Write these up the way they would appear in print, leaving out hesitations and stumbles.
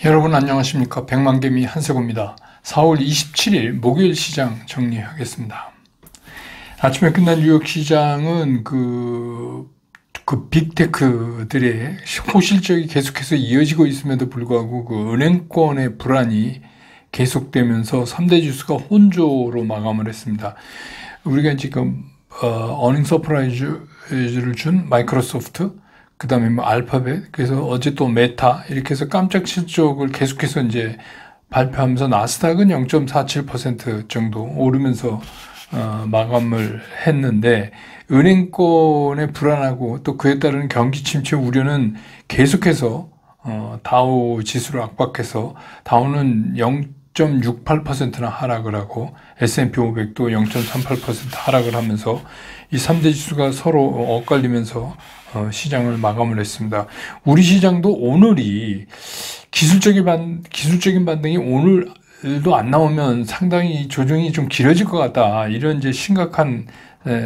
여러분 안녕하십니까. 백만개미 한세구입니다. 4월 27일 목요일 시장 정리하겠습니다. 아침에 끝난 뉴욕 시장은 그 빅테크들의 호실적이 계속해서 이어지고 있음에도 불구하고 그 은행권의 불안이 계속되면서 3대 지수가 혼조로 마감을 했습니다. 우리가 지금 어닝 서프라이즈를 준 마이크로소프트, 그 다음에 뭐 알파벳, 그래서 어제 또 메타, 이렇게 해서 깜짝 실적을 계속해서 이제 발표하면서 나스닥은 0.47% 정도 오르면서 마감을 했는데, 은행권의 불안하고 또 그에 따른 경기 침체 우려는 계속해서 다우 지수를 압박해서 다우는 0.68%나 하락을 하고 S&P 500도 0.38% 하락을 하면서 이 3대 지수가 서로 엇갈리면서 시장을 마감을 했습니다. 우리 시장도 오늘이 기술적인 반등이 오늘도 안 나오면 상당히 조정이 좀 길어질 것 같다, 이런 이제 심각한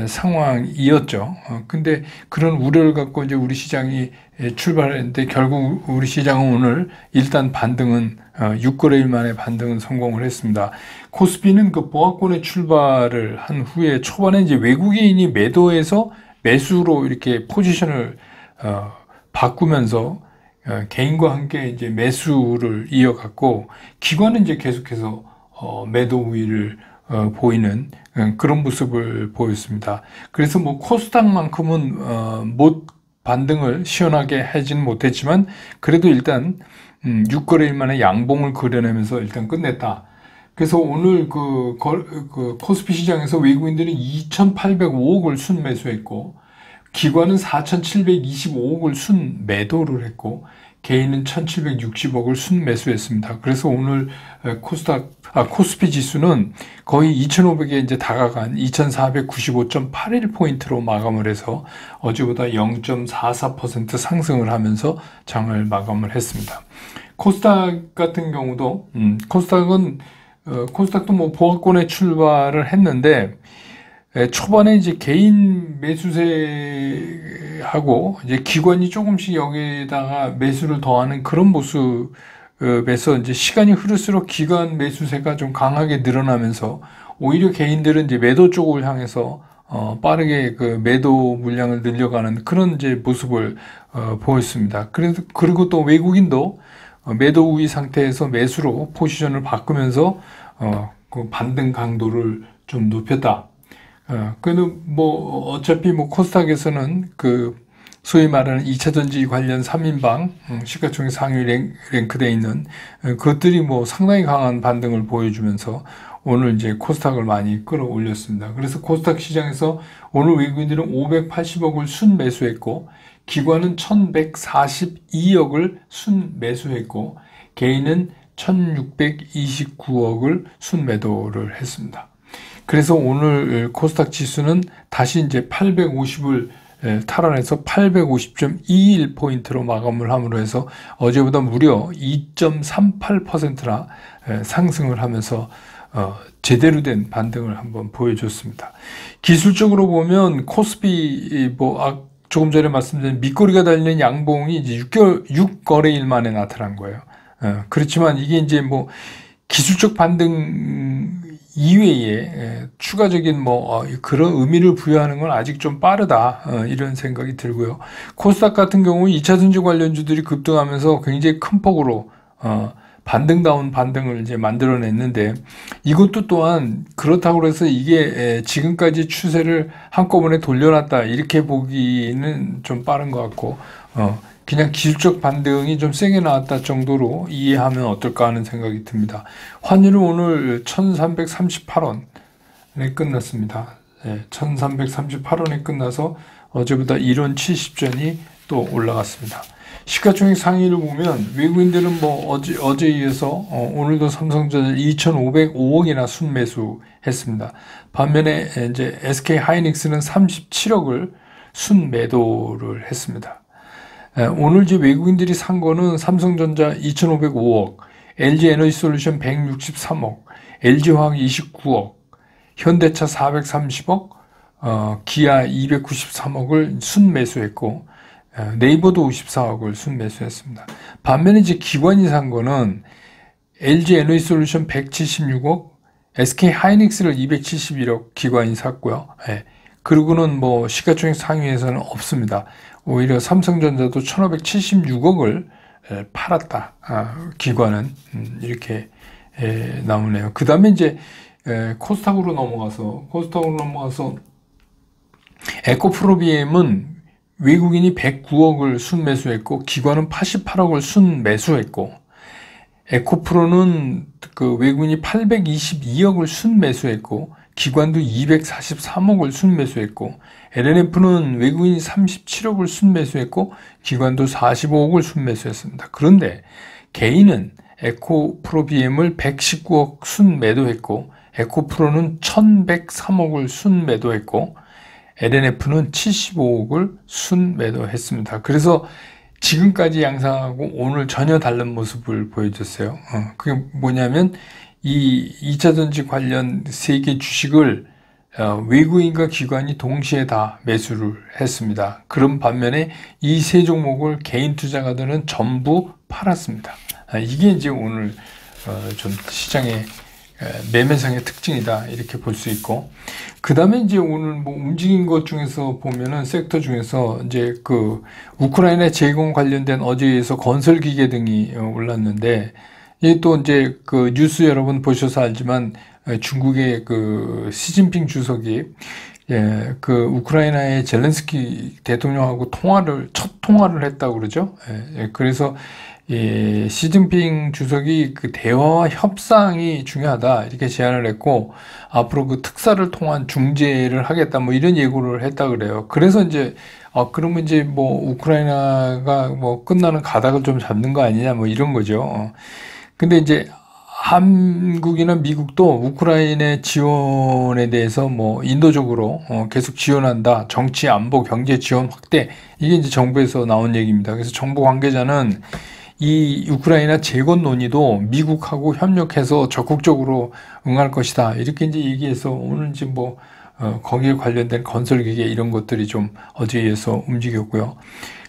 상황이었죠. 근데 그런 우려를 갖고 이제 우리 시장이 출발했는데 결국 우리 시장은 오늘 일단 반등은 6거래일 만에 반등은 성공을 했습니다. 코스피는 그 보합권에 출발을 한 후에 초반에 이제 외국인이 매도해서 매수로 이렇게 포지션을 바꾸면서 개인과 함께 이제 매수를 이어갔고, 기관은 이제 계속해서 매도 우위를 보이는 그런 모습을 보였습니다. 그래서 뭐 코스닥만큼은 못 반등을 시원하게 하지는 못했지만 그래도 일단 6거래일 만에 양봉을 그려내면서 일단 끝냈다. 그래서 오늘 그 코스피 시장에서 외국인들은 2,805억을 순매수했고, 기관은 4,725억을 순매도를 했고, 개인은 1,760억을 순매수했습니다. 그래서 오늘 코스피 지수는 거의 2,500에 이제 다가간 2,495.81포인트로 마감을 해서 어제보다 0.44% 상승을 하면서 장을 마감을 했습니다. 코스닥 같은 경우도, 코스닥도 뭐 보합권에 출발을 했는데, 초반에 이제 개인 매수세하고 이제 기관이 조금씩 여기에다가 매수를 더하는 그런 모습에서 이제 시간이 흐를수록 기관 매수세가 좀 강하게 늘어나면서 오히려 개인들은 이제 매도 쪽을 향해서 빠르게 그 매도 물량을 늘려가는 그런 이제 모습을 보였습니다. 그리고 또 외국인도 매도 우위 상태에서 매수로 포지션을 바꾸면서 그 반등 강도를 좀 높였다. 그래도 뭐 어차피 뭐 코스닥에서는 그 소위 말하는 2차전지 관련 3인방 시가총액 상위 랭크되어 있는 그것들이 뭐 상당히 강한 반등을 보여주면서 오늘 이제 코스닥을 많이 끌어올렸습니다. 그래서 코스닥 시장에서 오늘 외국인들은 580억을 순매수했고, 기관은 1,142억을 순매수했고, 개인은 1,629억을 순매도를 했습니다. 그래서 오늘 코스닥 지수는 다시 이제 850을 탈환해서 850.21포인트로 마감을 함으로 해서 어제보다 무려 2.38%나 상승을 하면서 제대로 된 반등을 한번 보여줬습니다. 기술적으로 보면 코스피 조금 전에 말씀드린 밑거리가 달리는 양봉이 이제 6거래일 만에 나타난 거예요. 그렇지만 이게 이제 뭐 기술적 반등 이외에 추가적인 그런 의미를 부여하는 건 아직 좀 빠르다, 이런 생각이 들고요. 코스닥 같은 경우 2차전지 관련주들이 급등하면서 굉장히 큰 폭으로 반등다운 반등을 이제 만들어냈는데, 이것도 또한 그렇다고 해서 이게 지금까지 추세를 한꺼번에 돌려놨다 이렇게 보기는 좀 빠른 것 같고, 그냥 기술적 반등이 좀 세게 나왔다 정도로 이해하면 어떨까 하는 생각이 듭니다. 환율은 오늘 1,338원에 끝났습니다. 1,338원에 끝나서 어제보다 1원 70전이 또 올라갔습니다. 시가총액 상위를 보면 외국인들은 뭐 어제에 이어서 오늘도 삼성전자 2,505억이나 순매수했습니다. 반면에 이제 SK 하이닉스는 37억을 순매도를 했습니다. 오늘 이제 외국인들이 산 거는 삼성전자 2,505억, LG에너지솔루션 163억, LG화학 29억, 현대차 430억, 기아 293억을 순매수했고, 네이버도 54억을 순매수했습니다. 반면에 이제 기관이 산 거는 LG 에너지솔루션 176억, SK 하이닉스를 271억 기관이 샀고요. 예. 그리고는 뭐 시가총액 상위에서는 없습니다. 오히려 삼성전자도 1576억을 팔았다. 기관은 이렇게 나오네요. 그 다음에 이제 코스닥으로 넘어가서 에코프로비엠은 외국인이 109억을 순매수했고 기관은 88억을 순매수했고, 에코프로는 그 외국인이 822억을 순매수했고 기관도 243억을 순매수했고, LNF는 외국인이 37억을 순매수했고 기관도 45억을 순매수했습니다. 그런데 개인은 에코프로비엠을 119억 순매도했고 에코프로는 1103억을 순매도했고 LNF는 75억을 순매도했습니다. 그래서 지금까지 양상하고 오늘 전혀 다른 모습을 보여줬어요. 그게 뭐냐면 이 2차전지 관련 3개 주식을 외국인과 기관이 동시에 다 매수를 했습니다. 그런 반면에 이 3종목을 개인 투자가들은 전부 팔았습니다. 이게 이제 오늘 좀 시장의 매매상의 특징이다 이렇게 볼 수 있고, 그 다음에 이제 오늘 뭐 움직인 것 중에서 보면은 섹터 중에서 이제 그 우크라이나 재건 관련된 어제에서 건설기계 등이 올랐는데, 이게 또 이제 그 뉴스 여러분 보셔서 알지만 중국의 그 시진핑 주석이 그 우크라이나의 젤렌스키 대통령하고 첫 통화를 했다고 그러죠. 그래서 시진핑 주석이 그 대화와 협상이 중요하다 이렇게 제안을 했고, 앞으로 그 특사를 통한 중재를 하겠다 뭐 이런 예고를 했다 그래요. 그래서 이제 그러면 이제 뭐 우크라이나가 뭐 끝나는 가닥을 좀 잡는 거 아니냐 뭐 이런 거죠. 근데 이제 한국이나 미국도 우크라이나 지원에 대해서 뭐 인도적으로 계속 지원한다. 정치, 안보, 경제 지원 확대. 이게 이제 정부에서 나온 얘기입니다. 그래서 정부 관계자는 이 우크라이나 재건 논의도 미국하고 협력해서 적극적으로 응할 것이다. 이렇게 이제 얘기해서 오늘 이제 뭐 거기에 관련된 건설기계 이런 것들이 좀 어제에서 움직였고요.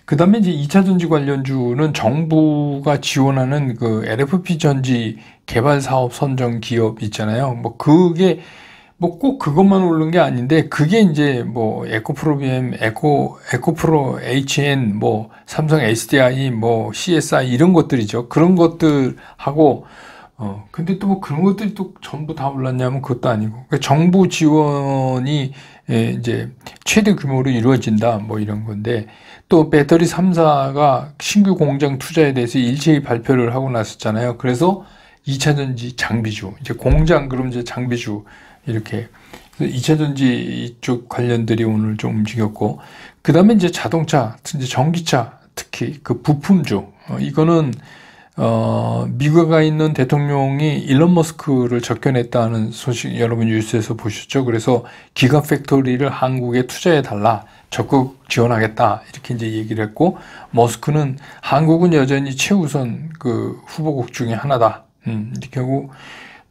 그 다음에 이제 2차 전지 관련주는 정부가 지원하는 그 LFP 전지 개발 사업 선정 기업 있잖아요. 뭐 그게 뭐 꼭 그것만 오른 게 아닌데, 그게 이제 뭐 에코프로비엠, 에코프로 HN, 뭐 삼성 SDI, 뭐 CSI 이런 것들이죠. 그런 것들하고 근데 또 뭐 그런 것들이 또 전부 다 올랐냐면 그것도 아니고, 그러니까 정부 지원이 이제 최대 규모로 이루어진다 뭐 이런 건데, 또 배터리 3사가 신규 공장 투자에 대해서 일체히 발표를 하고 났었잖아요. 그래서 2차전지 장비주, 이제 공장 그럼 이제 장비주 이렇게 2차전지 쪽 관련들이 오늘 좀 움직였고, 그 다음에 이제 자동차, 이제 전기차 특히 그 부품주, 이거는 미국에 있는 대통령이 일론 머스크를 접견했다는 소식 여러분 뉴스에서 보셨죠? 그래서 기가 팩토리를 한국에 투자해 달라, 적극 지원하겠다 이렇게 이제 얘기를 했고, 머스크는 한국은 여전히 최우선 그 후보국 중에 하나다 이렇게 하고,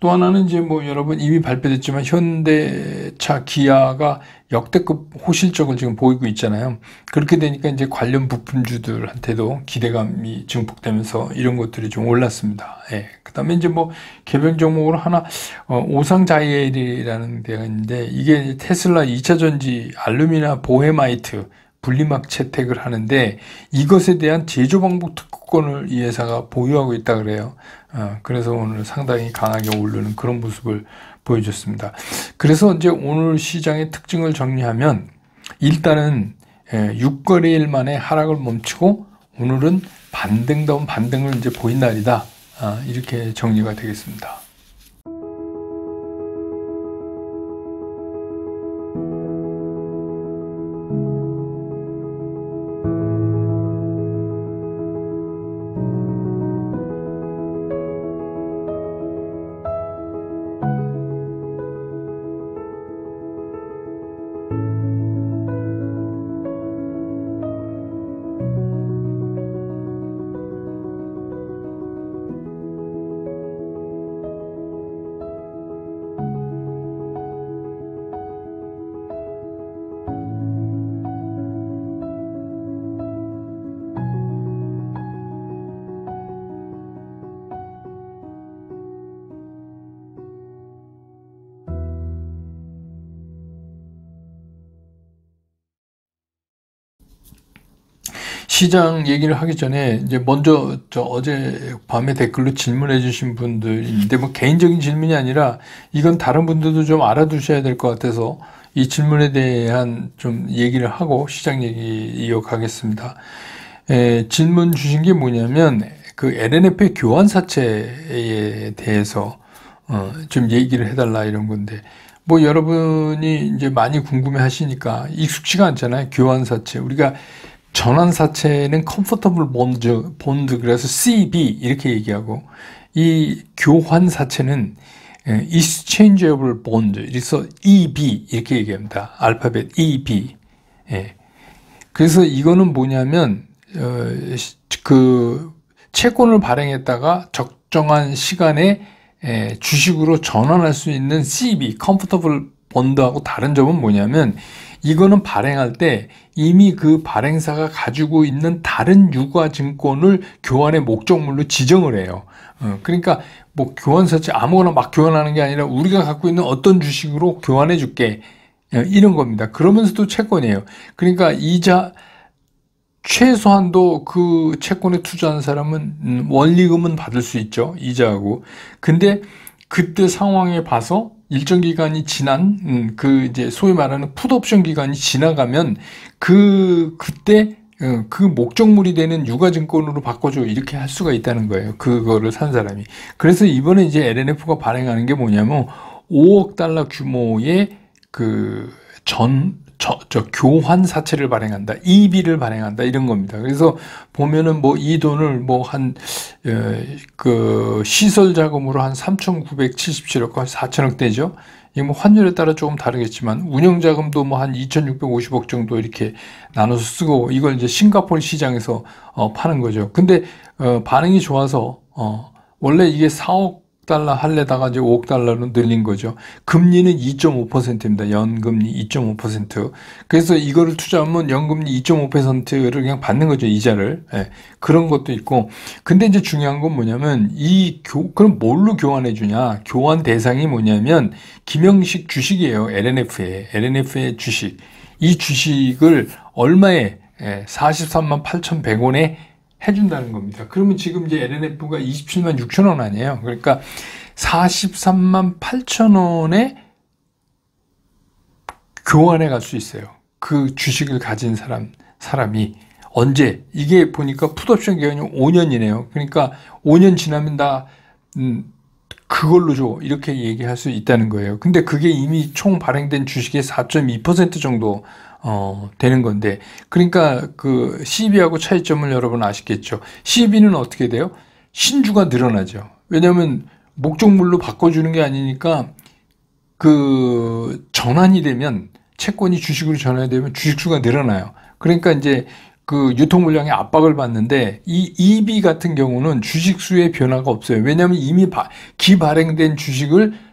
또 하나는 이제 뭐 여러분 이미 발표됐지만 현대차, 기아가 역대급 호실적을 지금 보이고 있잖아요. 그렇게 되니까 이제 관련 부품주들한테도 기대감이 증폭되면서 이런 것들이 좀 올랐습니다. 그 다음에 이제 뭐 개별 종목으로 하나, 오상자이엘이라는 데가 있는데, 이게 테슬라 2차 전지 알루미나 보헤마이트 분리막 채택을 하는데, 이것에 대한 제조 방법 특허권을 이 회사가 보유하고 있다 그래요. 그래서 오늘 상당히 강하게 오르는 그런 모습을 보여줬습니다. 그래서 이제 오늘 시장의 특징을 정리하면, 일단은 6거래일 만에 하락을 멈추고 오늘은 반등다운 반등을 이제 보인 날이다. 이렇게 정리가 되겠습니다. 시장 얘기를 하기 전에 이제 먼저 저 어제 밤에 댓글로 질문해 주신 분들인데 뭐 개인적인 질문이 아니라 이건 다른 분들도 좀 알아두셔야 될 것 같아서 이 질문에 대한 좀 얘기를 하고 시장 얘기 이어가겠습니다. 질문 주신 게 뭐냐면 그 LNF의 교환사채에 대해서 좀 얘기를 해달라 이런 건데 뭐 여러분이 이제 많이 궁금해 하시니까 익숙지가 않잖아요. 교환사채. 우리가 전환사채는 Comfortable Bond, 그래서 CB 이렇게 얘기하고 이 교환사채는 Exchangeable Bond, 그래서 EB 이렇게 얘기합니다. 알파벳 EB. 그래서 이거는 뭐냐면 그 채권을 발행했다가 적정한 시간에 주식으로 전환할 수 있는 CB, Comfortable Bond하고 다른 점은 뭐냐면 이거는 발행할 때 이미 그 발행사가 가지고 있는 다른 유가증권을 교환의 목적물로 지정을 해요. 그러니까 뭐 교환사채 아무거나 막 교환하는 게 아니라 우리가 갖고 있는 어떤 주식으로 교환해 줄게 이런 겁니다. 그러면서도 채권이에요. 그러니까 이자 최소한도 그 채권에 투자한 사람은 원리금은 받을 수 있죠. 이자하고. 근데 그때 상황에 봐서 일정 기간이 지난 그 이제 소위 말하는 풋옵션 기간이 지나가면 그때 그 목적물이 되는 유가증권으로 바꿔줘 이렇게 할 수가 있다는 거예요. 그거를 산 사람이. 그래서 이번에 이제 LNF가 발행하는 게 뭐냐면 5억 달러 규모의 그 교환 사채를 발행한다. EB를 발행한다. 이런 겁니다. 그래서 보면은 뭐 이 돈을 뭐 그 시설 자금으로 한 3,977억, 한 4천억 되죠. 이게 뭐 환율에 따라 조금 다르겠지만 운영 자금도 뭐 한 2,650억 정도 이렇게 나눠서 쓰고 이걸 이제 싱가포르 시장에서 파는 거죠. 근데 반응이 좋아서 원래 이게 4억 달러 할래다가 이제 5억 달러로 늘린 거죠. 금리는 2.5%입니다. 연금리 2.5%. 그래서 이거를 투자하면 연금리 2.5%를 그냥 받는 거죠. 이자를. 그런 것도 있고. 근데 이제 중요한 건 뭐냐면 그럼 뭘로 교환해 주냐? 교환 대상이 뭐냐면 김영식 주식이에요. LNF의 주식. 이 주식을 얼마에 43만 8,100원에 해준다는 겁니다. 그러면 지금 이제 LNF가 27만 6천 원 아니에요. 그러니까 43만 8천 원에 교환해 갈 수 있어요. 그 주식을 가진 사람이 언제? 이게 보니까 풋옵션 기간이 5년이네요. 그러니까 5년 지나면 다 그걸로 줘 이렇게 얘기할 수 있다는 거예요. 근데 그게 이미 총 발행된 주식의 4.2% 정도 되는 건데, 그러니까 그 CB하고 차이점을 여러분 아시겠죠? CB는 어떻게 돼요? 신주가 늘어나죠. 왜냐하면 목적물로 바꿔주는 게 아니니까 그 전환이 되면 채권이 주식으로 전환이 되면 주식수가 늘어나요. 그러니까 이제 그 유통 물량에 압박을 받는데 이 EB 같은 경우는 주식수의 변화가 없어요. 왜냐하면 이미 기발행된 주식을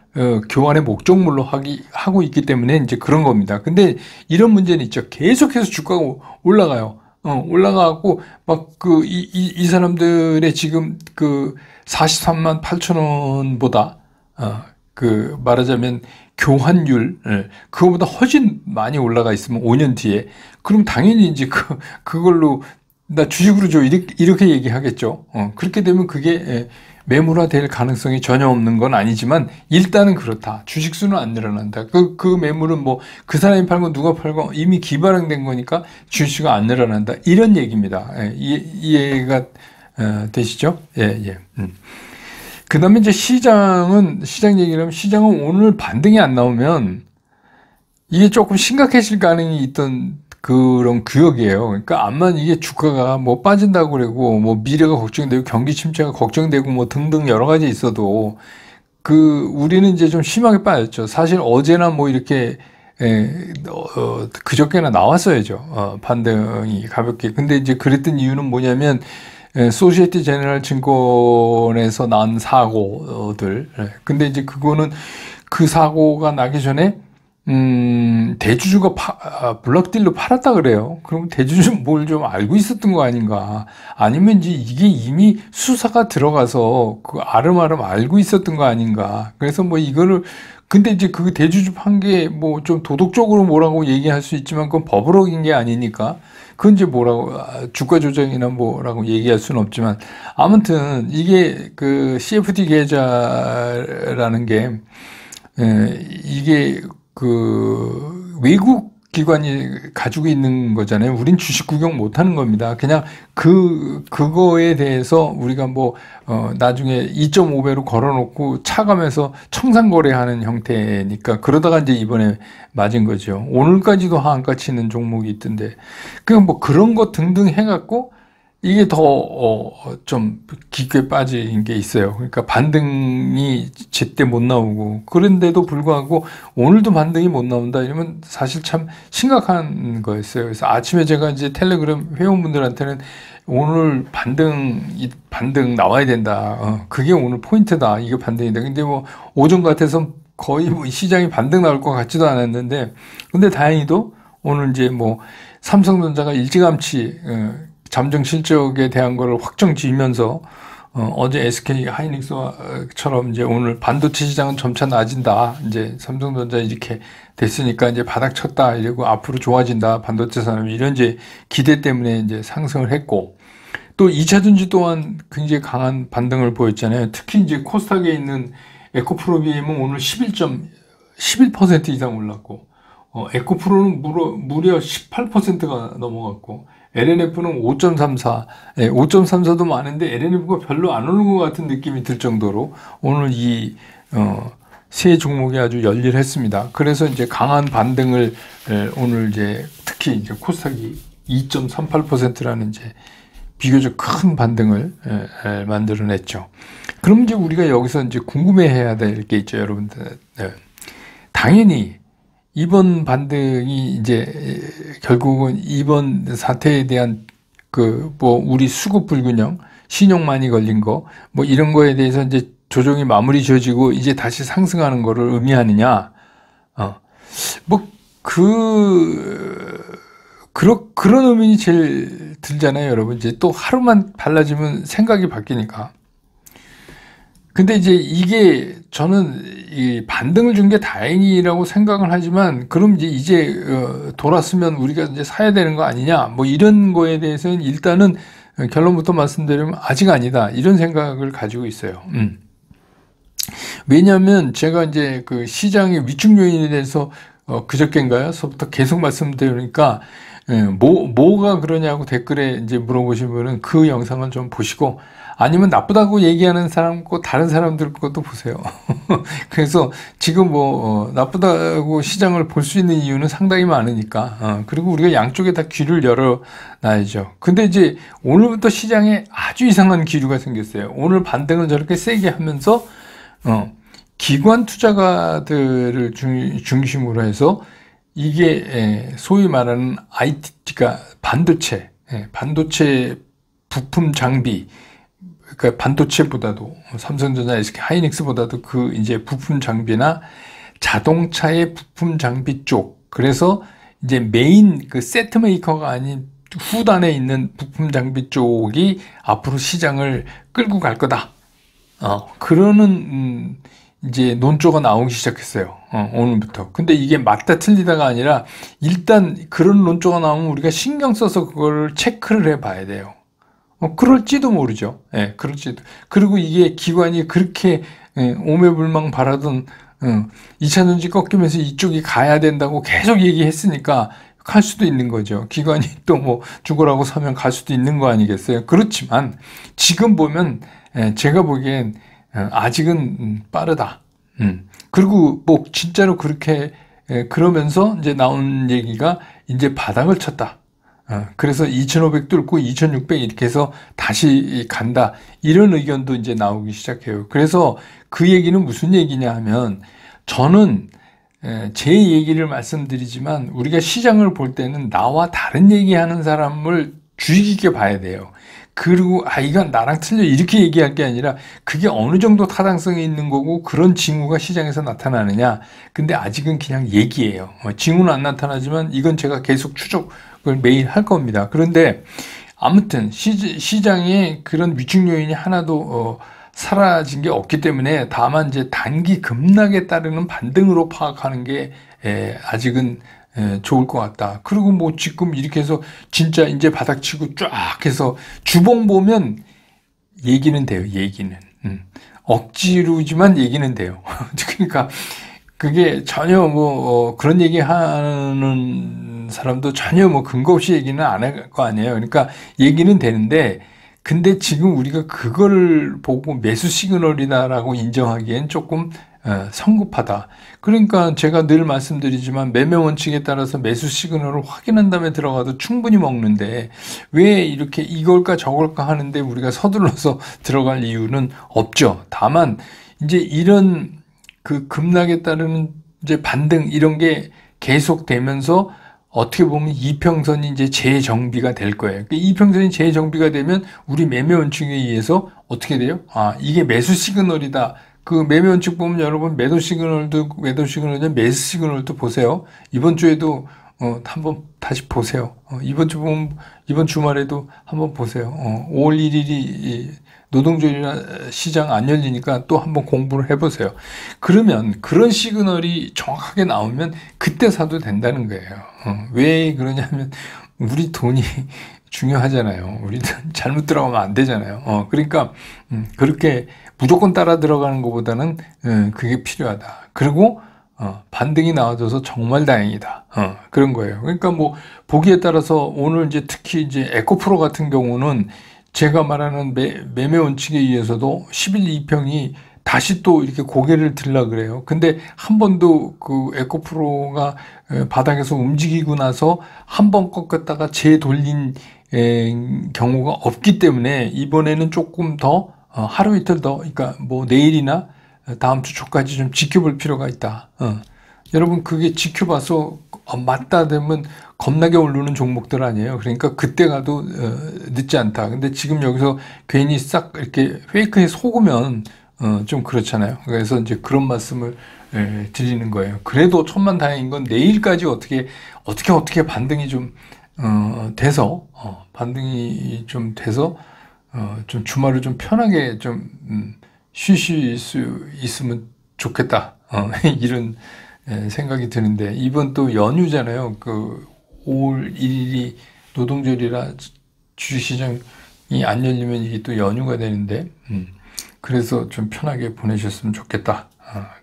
교환의 목적물로 하고 있기 때문에 이제 그런 겁니다. 근데 이런 문제는 있죠. 계속해서 주가가 올라가요. 올라가고 막 이 사람들의 지금 그 43만 8천 원보다 그 말하자면 교환율 그거보다 훨씬 많이 올라가 있으면 5년 뒤에 그럼 당연히 이제 그걸로 나 주식으로 줘 이렇게 얘기하겠죠. 그렇게 되면 그게 매물화될 가능성이 전혀 없는 건 아니지만 일단은 그렇다. 주식수는 안 늘어난다. 그 매물은 뭐 그 사람이 팔고 누가 팔고 이미 기발행된 거니까 주식수가 안 늘어난다. 이런 얘기입니다. 이해가 되시죠? 예. 그 다음에 이제 시장 얘기를 하면 시장은 오늘 반등이 안 나오면 이게 조금 심각해질 가능성이 있던 그런 구역이에요. 그러니까 암만 이게 주가가 뭐 빠진다고 그러고 뭐 미래가 걱정되고 경기 침체가 걱정되고 뭐 등등 여러 가지 있어도 우리는 이제 좀 심하게 빠졌죠. 사실 어제나 뭐 이렇게 그저께나 나왔어야죠. 반등이 가볍게. 근데 이제 그랬던 이유는 뭐냐면 소시에티 제너럴 증권에서 난 사고들. 근데 이제 그거는 그 사고가 나기 전에 대주주가 블록딜로 팔았다 그래요. 그럼 대주주는 뭘 좀 알고 있었던 거 아닌가? 아니면 이제 이게 이미 수사가 들어가서 그 아름아름 알고 있었던 거 아닌가? 그래서 뭐 이거를 근데 이제 그 대주주 판 게 뭐 좀 도덕적으로 뭐라고 얘기할 수 있지만 그건 법으로 인 게 아니니까 그건 이제 뭐라고, 주가 조정이나 뭐라고 얘기할 수는 없지만, 아무튼, 이게 그 CFD 계좌라는 게, 이게 그 외국 기관이 가지고 있는 거잖아요. 우린 주식 구경 못 하는 겁니다. 그냥 그거에 대해서 우리가 나중에 2.5배로 걸어놓고 차감해서 청산거래하는 형태니까 그러다가 이제 이번에 맞은 거죠. 오늘까지도 하한가 치는 종목이 있던데. 그냥 그런 거 등등 해갖고 이게 더 좀 깊게 빠진 게 있어요. 그러니까 반등이 제때 못 나오고 그런데도 불구하고 오늘도 반등이 못 나온다 이러면 사실 참 심각한 거였어요. 그래서 아침에 제가 이제 텔레그램 회원분들한테는 오늘 반등 나와야 된다. 그게 오늘 포인트다. 이게 반등이다. 근데 오전 같아서 거의 시장이 반등 나올 것 같지도 않았는데 근데 다행히도 오늘 이제 삼성전자가 일찌감치 잠정 실적에 대한 거를 확정 지으면서 어제 SK 하이닉스처럼 이제 오늘 반도체 시장은 점차 나아진다. 이제 삼성전자 이렇게 됐으니까 이제 바닥 쳤다. 이러고 앞으로 좋아진다. 반도체 산업이 이런 이제 기대 때문에 이제 상승을 했고 또 2차전지 또한 굉장히 강한 반등을 보였잖아요. 특히 이제 코스닥에 있는 에코프로비엠은 오늘 11% 이상 올랐고 에코프로는 무려 18%가 넘어갔고 LNF는 5.34, 5.34도 많은데 LNF가 별로 안 오는 것 같은 느낌이 들 정도로 오늘 세 종목이 아주 열일했습니다. 그래서 이제 강한 반등을 오늘 이제 특히 이제 코스닥이 2.38%라는 이제 비교적 큰 반등을 만들어냈죠. 그럼 이제 우리가 여기서 이제 궁금해해야 될 게 있죠, 여러분들. 당연히 이번 반등이 이제 결국은 이번 사태에 대한 우리 수급 불균형, 신용 많이 걸린 거, 이런 거에 대해서 이제 조정이 마무리 지어지고 이제 다시 상승하는 거를 의미하느냐, 그런 의미는 제일 들잖아요, 여러분. 이제 또 하루만 달라지면 생각이 바뀌니까. 근데 이제 이게 저는 이 반등을 준 게 다행이라고 생각을 하지만 그럼 이제 돌았으면 우리가 이제 사야 되는 거 아니냐 이런 거에 대해서는 일단은 결론부터 말씀드리면 아직 아니다 이런 생각을 가지고 있어요. 왜냐하면 제가 이제 그 시장의 위축 요인에 대해서 그저께인가요?서부터 계속 말씀드리니까 뭐가 그러냐고 댓글에 이제 물어보신 분은 그 영상을 좀 보시고 아니면 나쁘다고 얘기하는 사람 거 다른 사람들 것도 보세요. 그래서 지금 나쁘다고 시장을 볼 수 있는 이유는 상당히 많으니까 그리고 우리가 양쪽에 다 귀를 열어놔야죠. 근데 이제 오늘부터 시장에 아주 이상한 기류가 생겼어요. 오늘 반등을 저렇게 세게 하면서 기관 투자가들을 중심으로 해서 이게 소위 말하는 IT가 반도체 부품 장비, 그러니까 반도체보다도 삼성전자, SK 하이닉스보다도 이제 부품 장비나 자동차의 부품 장비 쪽, 그래서 이제 메인 세트 메이커가 아닌 후단에 있는 부품 장비 쪽이 앞으로 시장을 끌고 갈 거다. 그러는 이제 논조가 나오기 시작했어요. 오늘부터. 근데 이게 맞다 틀리다가 아니라 일단 그런 논조가 나오면 우리가 신경 써서 그거를 체크를 해 봐야 돼요. 그럴지도 모르죠. 그럴지도. 그리고 이게 기관이 그렇게 오매불망 바라던 2차전지 꺾이면서 이쪽이 가야 된다고 계속 얘기했으니까 갈 수도 있는 거죠. 기관이 또 죽으라고 서면 갈 수도 있는 거 아니겠어요? 그렇지만 지금 보면 제가 보기엔 아직은 빠르다. 그리고 진짜로 그렇게 그러면서 이제 나온 얘기가 이제 바닥을 쳤다. 그래서 2,500 뚫고 2,600 이렇게 해서 다시 간다. 이런 의견도 이제 나오기 시작해요. 그래서 그 얘기는 무슨 얘기냐 하면 저는 제 얘기를 말씀드리지만 우리가 시장을 볼 때는 나와 다른 얘기하는 사람을 주의 깊게 봐야 돼요. 그리고 이건 나랑 틀려 이렇게 얘기할 게 아니라 그게 어느 정도 타당성이 있는 거고 그런 징후가 시장에서 나타나느냐. 근데 아직은 그냥 얘기예요. 징후는 안 나타나지만 이건 제가 계속 추적을 매일 할 겁니다. 그런데 아무튼 시장에 그런 위축 요인이 하나도 사라진 게 없기 때문에 다만 이제 단기 급락에 따르는 반등으로 파악하는 게 아직은 좋을 것 같다. 그리고 뭐 지금 이렇게 해서 진짜 이제 바닥치고 쫙 해서 주봉 보면 얘기는 돼요. 얘기는. 억지로지만 얘기는 돼요. 그러니까 그게 전혀 뭐 그런 얘기 하는 사람도 전혀 뭐 근거 없이 얘기는 안 할 거 아니에요. 그러니까 얘기는 되는데 근데 지금 우리가 그거를 보고 매수 시그널이다라고 인정하기엔 조금 성급하다. 그러니까 제가 늘 말씀드리지만 매매 원칙에 따라서 매수 시그널을 확인한 다음에 들어가도 충분히 먹는데 왜 이렇게 이걸까 저걸까 하는데 우리가 서둘러서 들어갈 이유는 없죠. 다만 이제 이런 그 급락에 따르는 이제 반등 이런 게 계속되면서 어떻게 보면 이평선이 이제 재정비가 될 거예요. 이평선이 재정비가 되면 우리 매매 원칙에 의해서 어떻게 돼요? 아, 이게 매수 시그널이다. 그 매매 원칙 보면 여러분 매도 시그널도 매수 시그널도 보세요. 이번 주에도 한번 다시 보세요. 이번 주 보면 이번 주말에도 한번 보세요. 5월 1일이 노동조합이나 시장 안 열리니까 또 한번 공부를 해보세요. 그러면 그런 시그널이 정확하게 나오면 그때 사도 된다는 거예요. 왜 그러냐면 우리 돈이 중요하잖아요. 우리 잘못 들어가면 안 되잖아요. 그러니까 그렇게 무조건 따라 들어가는 것보다는 그게 필요하다. 그리고 반등이 나와줘서 정말 다행이다. 그런 거예요. 그러니까 뭐 보기에 따라서 오늘 이제 특히 이제 에코프로 같은 경우는 제가 말하는 매매 원칙에 의해서도 11 2평이 다시 또 이렇게 고개를 들라 그래요. 근데 한 번도 그 에코프로가 바닥에서 움직이고 나서 한 번 꺾었다가 재돌린 경우가 없기 때문에 이번에는 조금 더 하루 이틀 더 그러니까 뭐 내일이나 다음 주 초까지 좀 지켜볼 필요가 있다. 여러분 그게 지켜봐서 맞다 되면 겁나게 오르는 종목들 아니에요. 그러니까 그때 가도 늦지 않다. 근데 지금 여기서 괜히 싹 이렇게 페이크에 속으면 좀 그렇잖아요. 그래서 이제 그런 말씀을 드리는 거예요. 그래도 천만다행인 건 내일까지 어떻게 반등이 좀 돼서 반등이 좀 돼서 좀 주말을 좀 편하게 좀 쉬실 수 있으면 좋겠다. 이런 생각이 드는데 이번 또 연휴잖아요. 그 5월 1일이 노동절이라 주식시장이 안 열리면 이게 또 연휴가 되는데 그래서 좀 편하게 보내셨으면 좋겠다.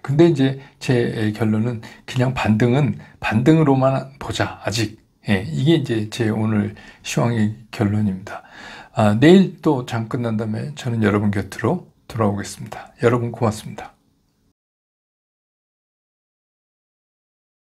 근데 이제 제 결론은 그냥 반등으로만 보자. 아직. 이게 이제 제 오늘 시황의 결론입니다. 내일 또 장 끝난 다음에 저는 여러분 곁으로 돌아오겠습니다. 여러분 고맙습니다.